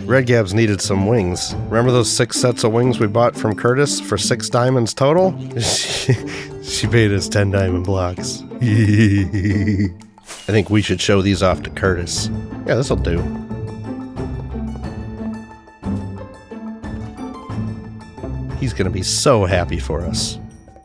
Red Gabs needed some wings. Remember those 6 sets of wings we bought from Curtis for 6 diamonds total? She paid us 10 diamond blocks. I think we should show these off to Curtis. Yeah, this'll do. He's gonna be so happy for us.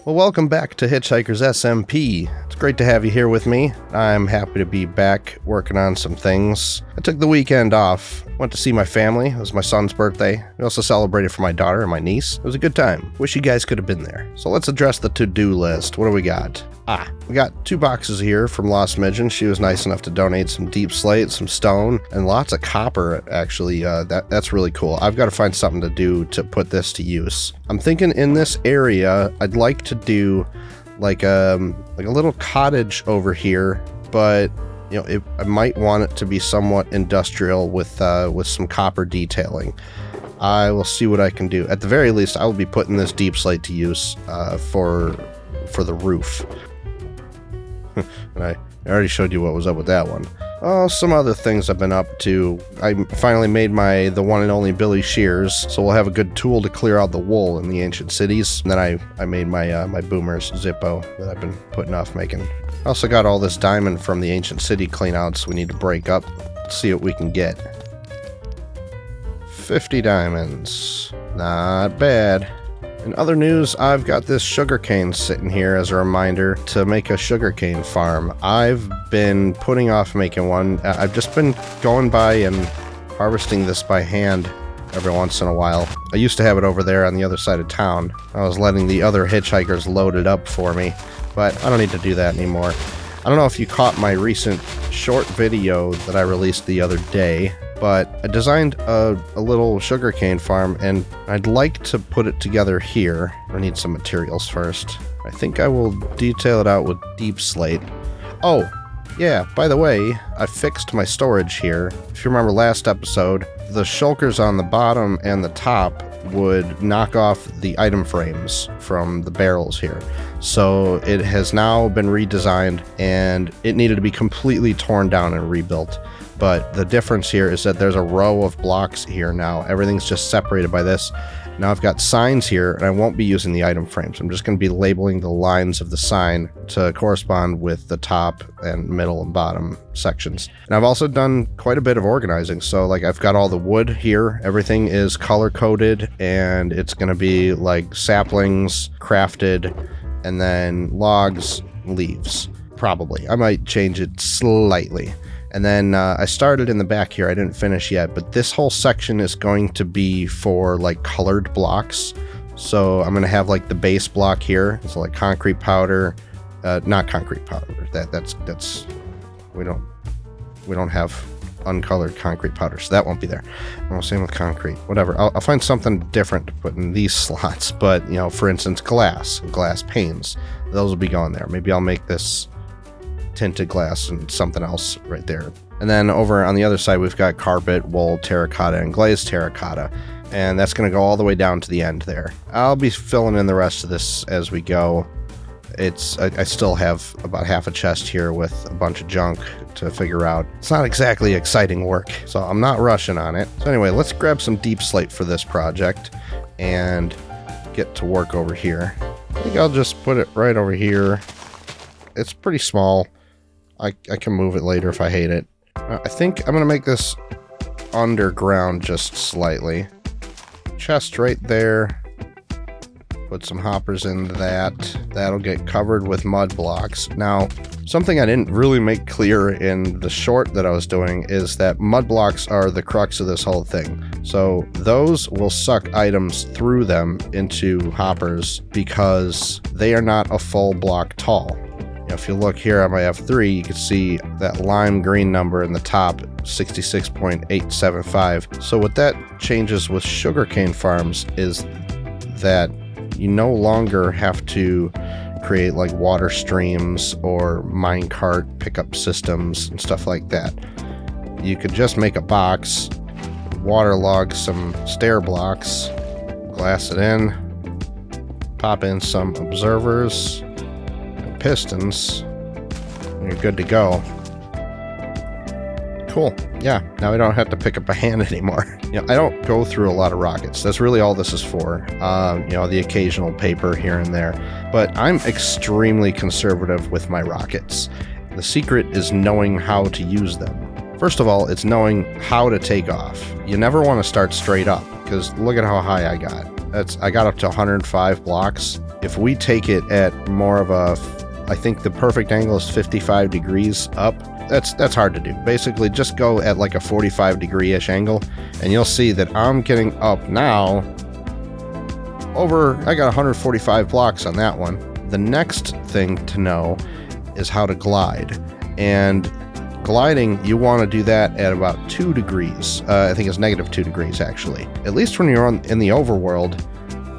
Well, welcome back to Hitchhikers SMP. It's great to have you here with me. I'm happy to be back working on some things. I took the weekend off, went to see my family. It was my son's birthday. We also celebrated for my daughter and my niece. It was a good time. Wish you guys could have been there. So let's address the to-do list. What do we got? We got 2 boxes here from Lost Midgeon. She was nice enough to donate some deep slate, some stone, and lots of copper, actually. That's really cool. I've got to find something to do to put this to use. I'm thinking in this area, I'd like to do like a little cottage over here, but you know, I might want it to be somewhat industrial with some copper detailing. I will see what I can do. At the very least, I will be putting this deep slate to use for the roof. And I already showed you what was up with that one. Oh, some other things I've been up to. I finally made the one and only Billy shears, so we'll have a good tool to clear out the wool in the ancient cities. And then I made my boomers Zippo that I've been putting off making. I also got all this diamond from the ancient city cleanouts we need to break up. Let's see what we can get. 50 diamonds. Not bad. In other news, I've got this sugarcane sitting here as a reminder to make a sugarcane farm. I've been putting off making one. I've just been going by and harvesting this by hand every once in a while. I used to have it over there on the other side of town. I was letting the other hitchhikers load it up for me, but I don't need to do that anymore. I don't know if you caught my recent short video that I released the other day, but I designed a little sugarcane farm, and I'd like to put it together here. I need some materials first. I think I will detail it out with deep slate. Oh, yeah, by the way, I fixed my storage here. If you remember last episode, the shulkers on the bottom and the top would knock off the item frames from the barrels here. So it has now been redesigned, and it needed to be completely torn down and rebuilt. But the difference here is that there's a row of blocks here now. Everything's just separated by this. Now I've got signs here, and I won't be using the item frames. I'm just going to be labeling the lines of the sign to correspond with the top and middle and bottom sections. And I've also done quite a bit of organizing. So like I've got all the wood here. Everything is color coded, and it's going to be like saplings, crafted, and then logs, leaves. Probably. I might change it slightly. And then I started in the back here. I didn't finish yet, but this whole section is going to be for like colored blocks. So I'm going to have like the base block here. So like concrete powder, not concrete powder. That's we don't have uncolored concrete powder, so that won't be there. Well, same with concrete. Whatever. I'll find something different to put in these slots. But you know, for instance, glass panes. Those will be going there. Maybe I'll make this tinted glass and something else right there. And then over on the other side, we've got carpet, wool, terracotta, and glazed terracotta. And that's going to go all the way down to the end there. I'll be filling in the rest of this as we go. I still have about half a chest here with a bunch of junk to figure out. It's not exactly exciting work, so I'm not rushing on it. So anyway, let's grab some deep slate for this project and get to work over here. I think I'll just put it right over here. It's pretty small. I can move it later if I hate it. I think I'm going to make this underground just slightly. Chest right there. Put some hoppers into that. That'll get covered with mud blocks. Now, something I didn't really make clear in the short that I was doing is that mud blocks are the crux of this whole thing. So those will suck items through them into hoppers because they are not a full block tall. If you look here, I might have 3. You can see that lime green number in the top, 66.875. So what that changes with sugarcane farms is that you no longer have to create like water streams or minecart pickup systems and stuff like that. You could just make a box, waterlog some stair blocks, glass it in, Pop in some observers and pistons, and you're good to go. Cool. Yeah, now we don't have to pick up a hand anymore. You know, I don't go through a lot of rockets. That's really all this is for. You know, the occasional paper here and there. But I'm extremely conservative with my rockets. The secret is knowing how to use them. First of all, it's knowing how to take off. You never want to start straight up, because look at how high I got. I got up to 105 blocks. If we take it at more of a, I think the perfect angle is 55 degrees up. That's hard to do. Basically, just go at like a 45-degree-ish angle, and you'll see that I'm getting up now over, I got 145 blocks on that one. The next thing to know is how to glide. And gliding, you want to do that at about 2 degrees. I think it's negative 2 degrees, actually. At least when you're in the overworld,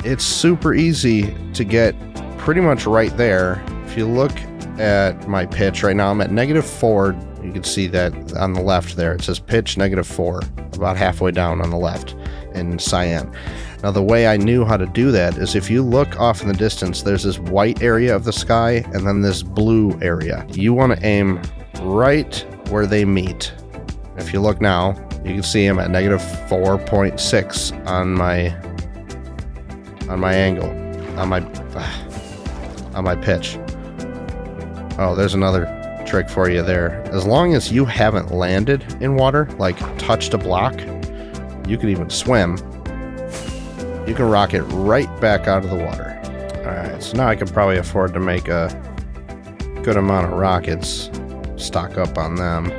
it's super easy to get pretty much right there. If you look at my pitch right now, I'm at -4. You can see that on the left there. It says pitch -4, about halfway down on the left in cyan. Now, the way I knew how to do that is if you look off in the distance, there's this white area of the sky and then this blue area. You want to aim right where they meet. If you look now, you can see I'm at -4.6 on my angle, on my pitch. Oh, there's another trick for you there. As long as you haven't landed in water, like touched a block, you can even swim, you can rocket right back out of the water. Alright, so now I can probably afford to make a good amount of rockets, stock up on them.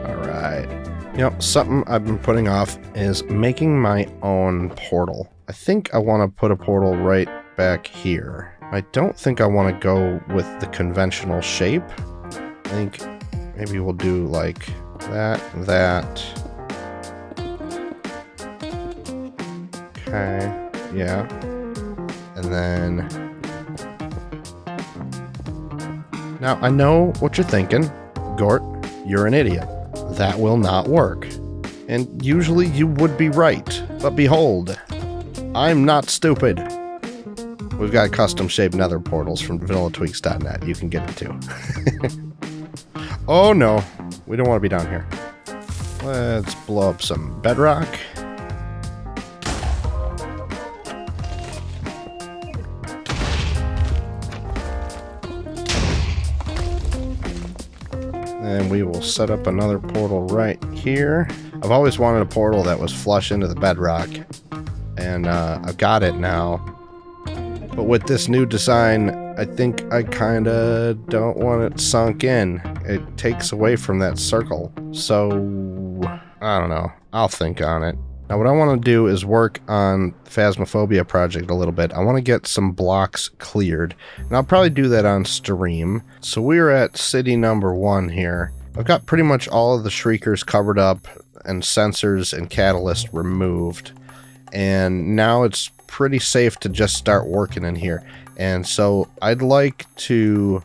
Alright. You know, something I've been putting off is making my own portal. I think I want to put a portal right back here. I don't think I want to go with the conventional shape. I think maybe we'll do like that. Okay, yeah. And then... Now, I know what you're thinking. Gort, you're an idiot. That will not work. And usually you would be right. But behold, I'm not stupid. We've got custom-shaped nether portals from vanillatweaks.net. You can get it too. Oh no, we don't want to be down here. Let's blow up some bedrock. And we will set up another portal right here. I've always wanted a portal that was flush into the bedrock, and I've got it now. But with this new design, I think I kind of don't want it sunk in. It takes away from that circle. So, I don't know. I'll think on it. Now, what I want to do is work on the Phasmophobia project a little bit. I want to get some blocks cleared. And I'll probably do that on stream. So we're at city number 1 here. I've got pretty much all of the shriekers covered up and sensors and catalyst removed. And now it's pretty safe to just start working in here. And so I'd like to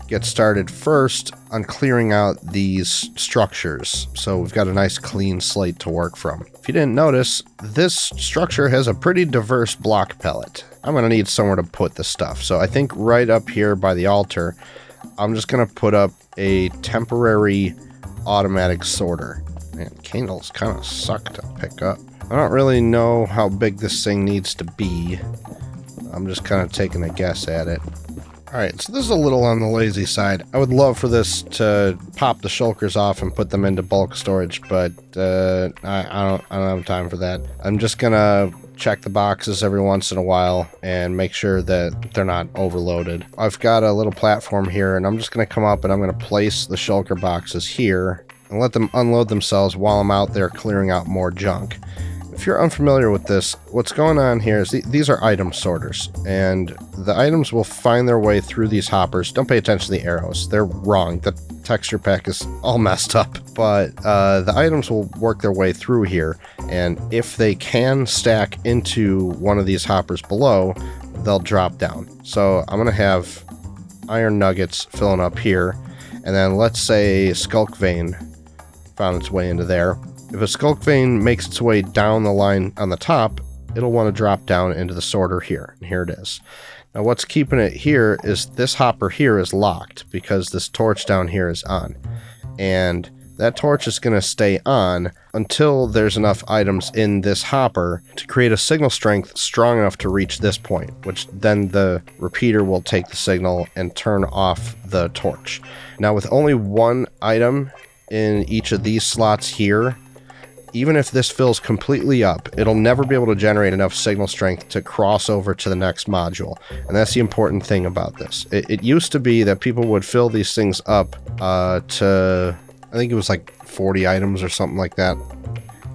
get started first on clearing out these structures. So we've got a nice clean slate to work from. If you didn't notice, this structure has a pretty diverse block palette. I'm going to need somewhere to put the stuff. So I think right up here by the altar, I'm just going to put up a temporary automatic sorter. Man, candles kind of suck to pick up. I don't really know how big this thing needs to be. I'm just kind of taking a guess at it. Alright, so this is a little on the lazy side. I would love for this to pop the shulkers off and put them into bulk storage, but I don't have time for that. I'm just gonna check the boxes every once in a while and make sure that they're not overloaded. I've got a little platform here, and I'm just gonna come up and I'm gonna place the shulker boxes here and let them unload themselves while I'm out there clearing out more junk. If you're unfamiliar with this, what's going on here is these are item sorters, and the items will find their way through these hoppers. Don't pay attention to the arrows. They're wrong. The texture pack is all messed up, but the items will work their way through here, and if they can stack into one of these hoppers below, they'll drop down. So I'm going to have iron nuggets filling up here, and then let's say Skulk Vein found its way into there. If a Skulk Vein makes its way down the line on the top, it'll want to drop down into the sorter here. And here it is. Now what's keeping it here is this hopper here is locked because this torch down here is on. And that torch is going to stay on until there's enough items in this hopper to create a signal strength strong enough to reach this point, which then the repeater will take the signal and turn off the torch. Now with only one item in each of these slots here, even if this fills completely up, it'll never be able to generate enough signal strength to cross over to the next module. And that's the important thing about this. It used to be that people would fill these things up to, I think it was like 40 items or something like that.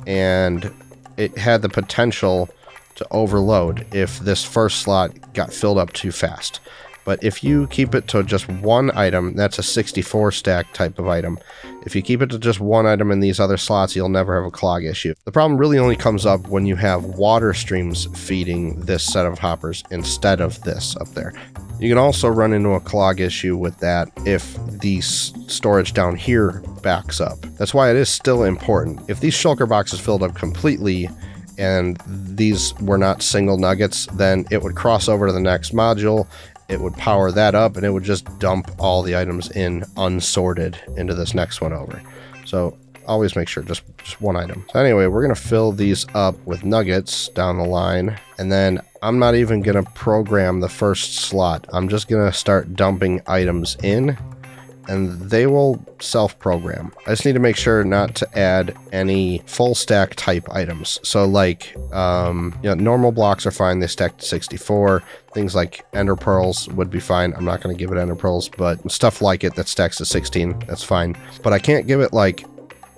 And it had the potential to overload if this first slot got filled up too fast. But if you keep it to just one item, that's a 64 stack type of item. If you keep it to just one item in these other slots, you'll never have a clog issue. The problem really only comes up when you have water streams feeding this set of hoppers instead of this up there. You can also run into a clog issue with that if the storage down here backs up. That's why it is still important. If these shulker boxes filled up completely and these were not single nuggets, then it would cross over to the next module. It would power that up and it would just dump all the items in unsorted into this next one over. So always make sure just one item. So anyway, we're going to fill these up with nuggets down the line. And then I'm not even going to program the first slot. I'm just going to start dumping items in and they will self-program. I just need to make sure not to add any full stack type items. So like, normal blocks are fine. They stack to 64. Things like ender pearls would be fine. I'm not going to give it ender pearls, but stuff like it that stacks to 16, that's fine. But I can't give it like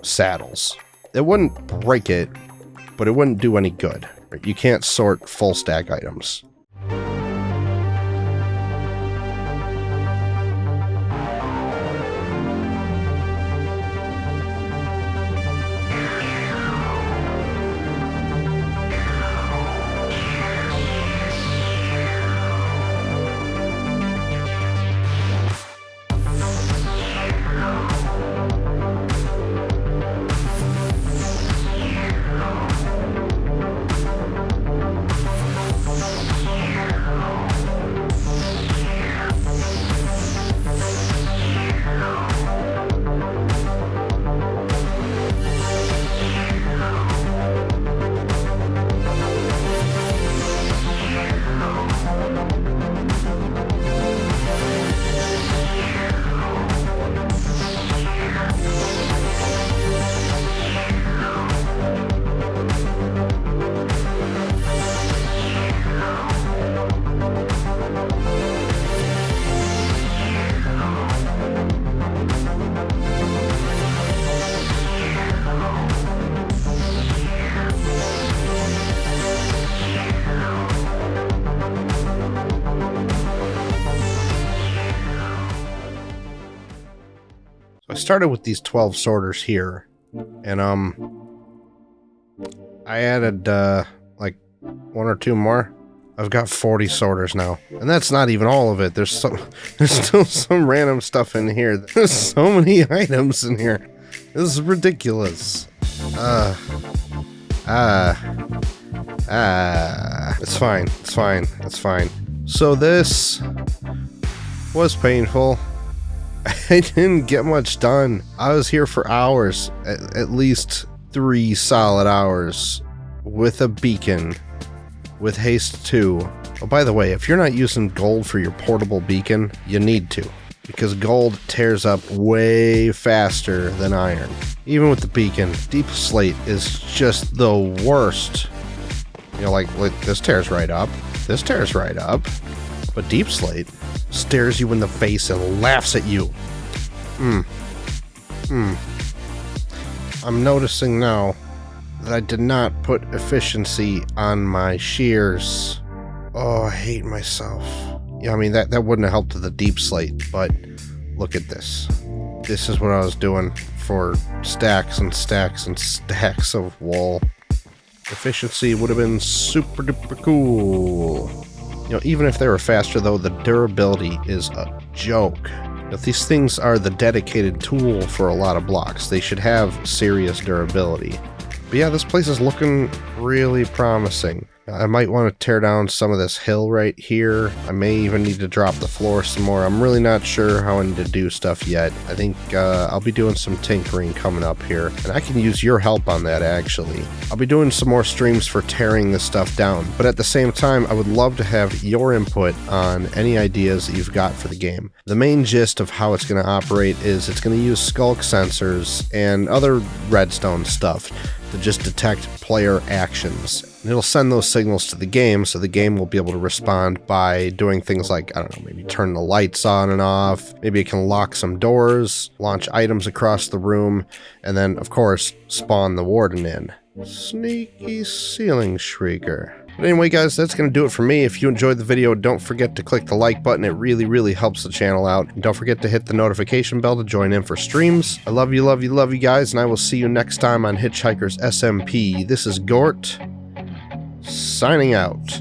saddles. It wouldn't break it, but it wouldn't do any good. You can't sort full stack items. I started with these 12 sorters here, and I added like one or two more. I've got 40 sorters now, and that's not even all of it. There's still some random stuff in here. There's so many items in here. This is ridiculous. It's fine. It's fine. It's fine. So this was painful. I didn't get much done. I was here for hours, at least 3 solid hours, with a beacon, with haste 2. Oh, by the way, if you're not using gold for your portable beacon, you need to, because gold tears up way faster than iron. Even with the beacon, deep slate is just the worst. You know, like this tears right up, this tears right up, but deep slate stares you in the face and laughs at you. I'm noticing now that I did not put efficiency on my shears. Oh, I hate myself. Yeah, I mean, that wouldn't have helped with the deep slate, but look at this. This is what I was doing for stacks and stacks and stacks of wool. Efficiency would have been super duper cool. You know, even if they were faster though, the durability is a joke. If these things are the dedicated tool for a lot of blocks, they should have serious durability. But yeah, this place is looking really promising. I might want to tear down some of this hill right here. I may even need to drop the floor some more. I'm really not sure how I need to do stuff yet. I think I'll be doing some tinkering coming up here, and I can use your help on that actually. I'll be doing some more streams for tearing this stuff down, but at the same time, I would love to have your input on any ideas that you've got for the game. The main gist of how it's going to operate is it's going to use skulk sensors and other redstone stuff to just detect player actions. And it'll send those signals to the game, so the game will be able to respond by doing things like, I don't know, maybe turn the lights on and off, maybe it can lock some doors, launch items across the room, and then, of course, spawn the warden in. Sneaky ceiling shrieker. But anyway, guys, that's going to do it for me. If you enjoyed the video, don't forget to click the like button. It really, really helps the channel out. And don't forget to hit the notification bell to join in for streams. I love you, love you, love you guys, and I will see you next time on Hitchhikers SMP. This is Gort, signing out.